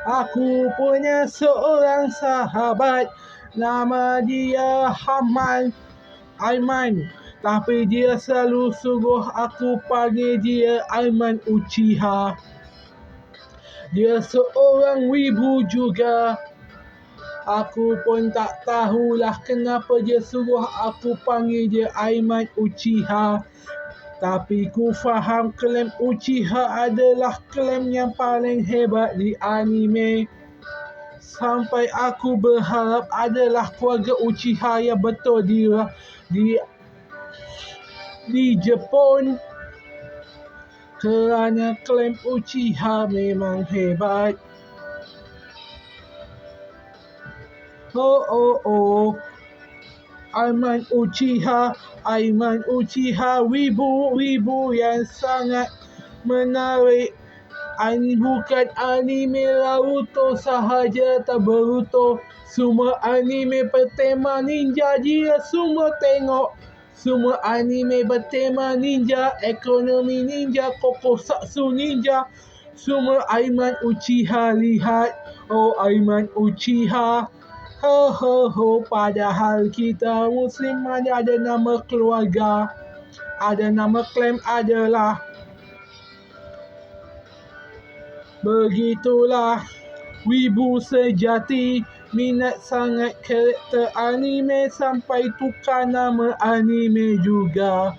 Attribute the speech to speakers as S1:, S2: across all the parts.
S1: Aku punya seorang sahabat, nama dia Aiman. Tapi dia selalu suruh aku panggil dia Aiman Uchiha. Dia seorang wibu juga. Aku pun tak tahulah kenapa dia suruh aku panggil dia Aiman Uchiha. Tapi ku faham klaim Uchiha adalah klaim yang paling hebat di anime. Sampai aku berharap adalah keluarga Uchiha yang betul di Jepun. Kerana klaim Uchiha memang hebat. Aiman Uchiha wibu yang sangat menarik. Bukan anime Naruto sahaja atau Boruto. Semua anime bertema ninja dia semua tengok. Semua anime bertema ninja, ekonomi ninja, kokusatsu ninja. Semua Aiman Uchiha lihat. Aiman Uchiha. Padahal kita Muslim ada nama keluarga, ada nama klaim adalah. Begitulah wibu sejati, minat sangat karakter anime sampai tukar nama anime juga.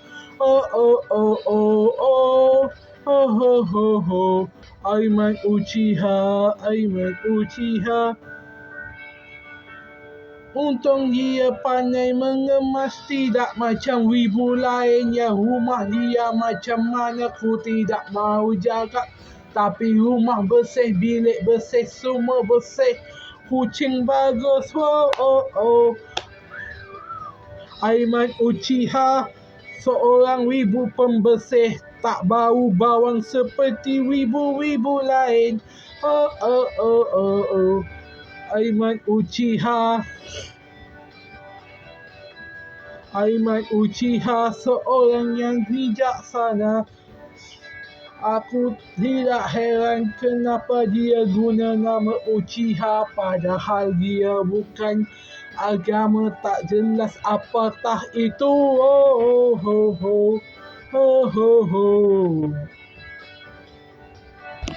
S1: Aiman Uchiha. Untung dia pandai mengemas, tidak macam wibu lain yang rumah dia macam mana ku tidak mahu jaga. Tapi rumah bersih, bilik bersih, semua bersih, kucing bagus. Aiman Uchiha seorang wibu pembersih, tak bau bawang seperti wibu-wibu lain. Aiman Uchiha seorang yang bijaksana. Aku tidak heran kenapa dia guna nama Uchiha, padahal dia bukan agama, tak jelas apakah itu.